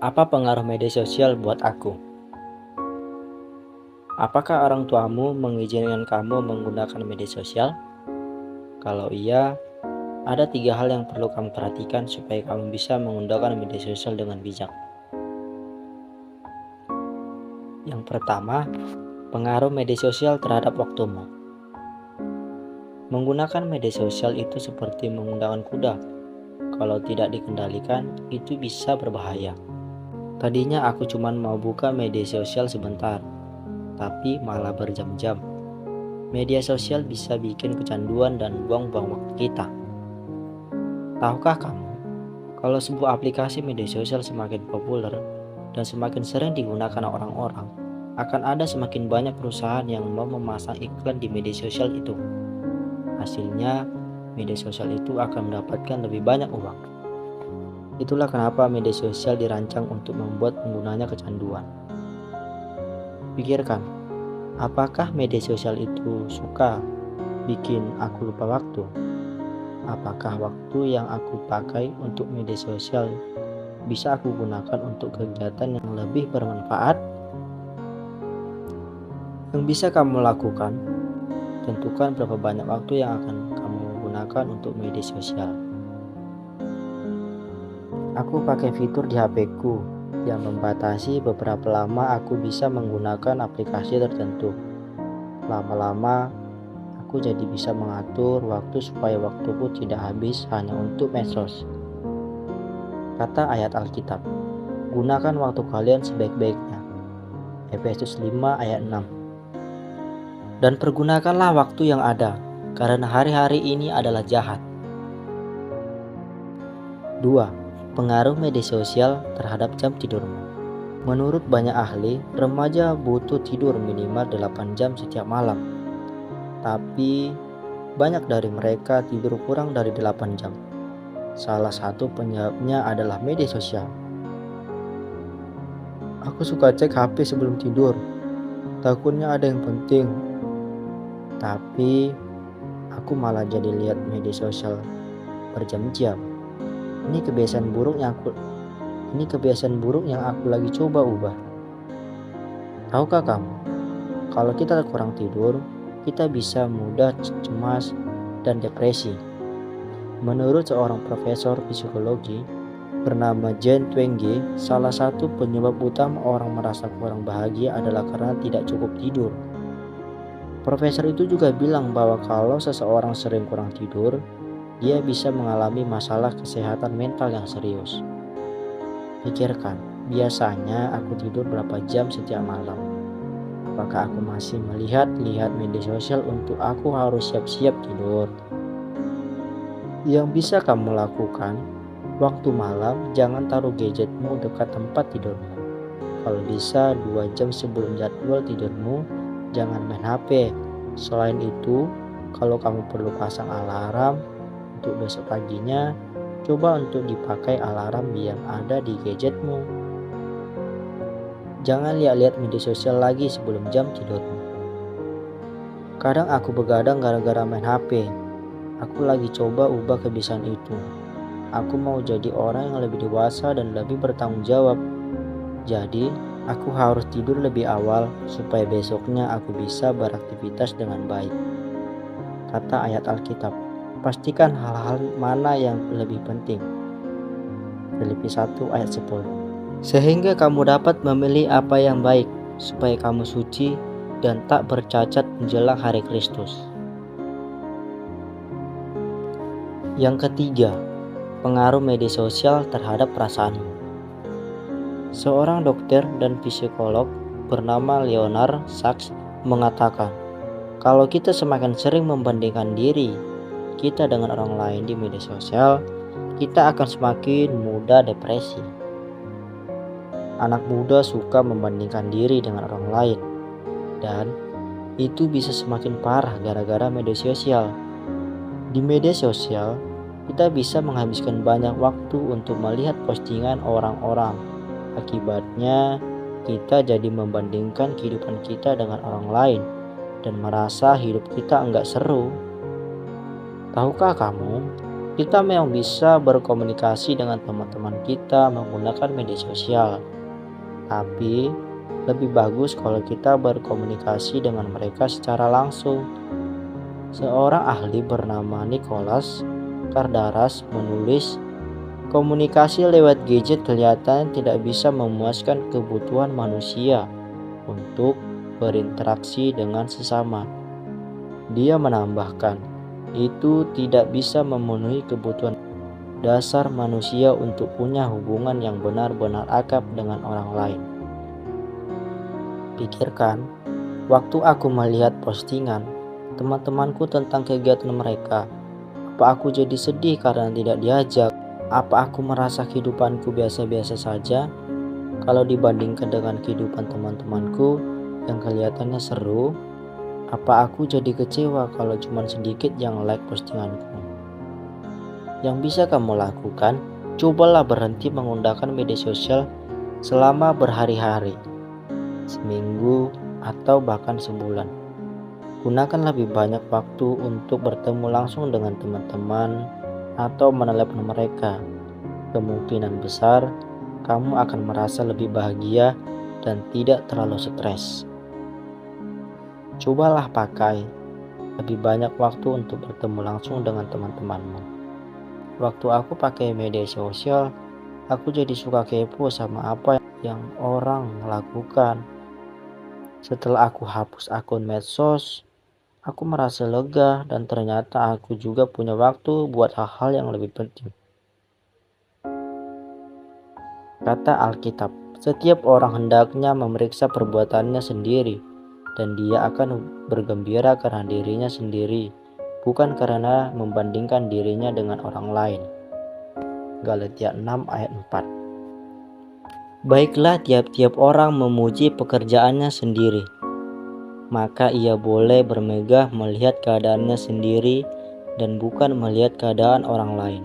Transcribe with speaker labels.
Speaker 1: Apa pengaruh media sosial buat aku? Apakah orang tuamu mengizinkan kamu menggunakan media sosial? Kalau iya, ada 3 hal yang perlu kamu perhatikan supaya kamu bisa menggunakan media sosial dengan bijak. Yang pertama, pengaruh media sosial terhadap waktumu. Menggunakan media sosial itu seperti menggunakan kuda. Kalau tidak dikendalikan, itu bisa berbahaya. Tadinya aku cuma mau buka media sosial sebentar, tapi malah berjam-jam. Media sosial bisa bikin kecanduan dan buang-buang waktu kita. Tahukah kamu, kalau sebuah aplikasi media sosial semakin populer dan semakin sering digunakan orang-orang, akan ada semakin banyak perusahaan yang mau memasang iklan di media sosial itu. Hasilnya, media sosial itu akan mendapatkan lebih banyak uang. Itulah kenapa media sosial dirancang untuk membuat penggunanya kecanduan. Pikirkan, apakah media sosial itu suka bikin aku lupa waktu? Apakah waktu yang aku pakai untuk media sosial bisa aku gunakan untuk kegiatan yang lebih bermanfaat? Yang bisa kamu lakukan, tentukan berapa banyak waktu yang akan kamu gunakan untuk media sosial. Aku pakai fitur di HP-ku yang membatasi beberapa lama aku bisa menggunakan aplikasi tertentu. Lama-lama, aku jadi bisa mengatur waktu supaya waktuku tidak habis hanya untuk medsos. Kata ayat Alkitab, gunakan waktu kalian sebaik-baiknya. Efesus 5 ayat 6. Dan pergunakanlah waktu yang ada, karena hari-hari ini adalah jahat. 2. Pengaruh media sosial terhadap jam tidurmu. Menurut banyak ahli, remaja butuh tidur minimal 8 jam setiap malam. Tapi banyak dari mereka tidur kurang dari 8 jam. Salah satu penyebabnya adalah media sosial. Aku suka cek HP sebelum tidur, takutnya ada yang penting. Tapi aku malah jadi lihat media sosial berjam-jam. Ini kebiasaan buruk yang aku lagi coba ubah. Tahukah kamu, kalau kita kurang tidur, kita bisa mudah cemas dan depresi. Menurut seorang profesor psikologi bernama Jen Twenge, salah satu penyebab utama orang merasa kurang bahagia adalah karena tidak cukup tidur. Profesor itu juga bilang bahwa kalau seseorang sering kurang tidur, dia bisa mengalami masalah kesehatan mental yang serius. Pikirkan, biasanya aku tidur berapa jam setiap malam? Apakah aku masih melihat media sosial untuk aku harus siap-siap tidur? Yang bisa kamu lakukan, waktu malam jangan taruh gadgetmu dekat tempat tidurmu. Kalau bisa 2 jam sebelum jadwal tidurmu, jangan main HP. Selain itu, kalau kamu perlu pasang alarm untuk besok paginya, coba untuk dipakai alarm yang ada di gadgetmu. Jangan lihat-lihat media sosial lagi sebelum jam tidurmu. Kadang aku begadang gara-gara main HP. Aku lagi coba ubah kebiasaan itu. Aku mau jadi orang yang lebih dewasa dan lebih bertanggung jawab. Jadi, aku harus tidur lebih awal supaya besoknya aku bisa beraktivitas dengan baik. Kata ayat Alkitab. Pastikan hal-hal mana yang lebih penting. Filipi 1 ayat 10. Sehingga kamu dapat memilih apa yang baik, supaya kamu suci dan tak bercacat menjelang hari Kristus. Yang ketiga, pengaruh media sosial terhadap perasaanmu. Seorang dokter dan psikolog bernama Leonard Sachs mengatakan, kalau kita semakin sering membandingkan diri kita dengan orang lain di media sosial, kita akan semakin mudah depresi. Anak muda suka membandingkan diri dengan orang lain, dan itu bisa semakin parah gara-gara media sosial. Di media sosial, kita bisa menghabiskan banyak waktu untuk melihat postingan orang-orang. Akibatnya, kita jadi membandingkan kehidupan kita dengan orang lain dan merasa hidup kita enggak seru. Tahukah kamu, Kita memang bisa berkomunikasi dengan teman-teman kita menggunakan media sosial, tapi lebih bagus kalau kita berkomunikasi dengan mereka secara langsung. Seorang ahli bernama Nicholas Kardaras menulis, komunikasi lewat gadget kelihatan tidak bisa memuaskan kebutuhan manusia untuk berinteraksi dengan sesama. Dia menambahkan, itu tidak bisa memenuhi kebutuhan dasar manusia untuk punya hubungan yang benar-benar akrab dengan orang lain. Pikirkan, waktu aku melihat postingan teman-temanku tentang kegiatan mereka, apa aku jadi sedih karena tidak diajak? Apa aku merasa kehidupanku biasa-biasa saja kalau dibandingkan dengan kehidupan teman-temanku yang kelihatannya seru? Apa aku jadi kecewa kalau cuma sedikit yang like postinganku? Yang bisa kamu lakukan, cobalah berhenti menggunakan media sosial selama berhari-hari, seminggu, atau bahkan sebulan. Gunakan lebih banyak waktu untuk bertemu langsung dengan teman-teman atau menelepon mereka. Kemungkinan besar kamu akan merasa lebih bahagia dan tidak terlalu stres. Cobalah pakai lebih banyak waktu untuk bertemu langsung dengan teman-temanmu. Waktu aku pakai media sosial, aku jadi suka kepo sama apa yang orang lakukan. Setelah aku hapus akun medsos, aku merasa lega dan ternyata aku juga punya waktu buat hal-hal yang lebih penting. Kata Alkitab, setiap orang hendaknya memeriksa perbuatannya sendiri, dan dia akan bergembira karena dirinya sendiri, bukan karena membandingkan dirinya dengan orang lain. Galatia 6 ayat 4. Baiklah, tiap-tiap orang memuji pekerjaannya sendiri, maka ia boleh bermegah melihat keadaannya sendiri dan bukan melihat keadaan orang lain.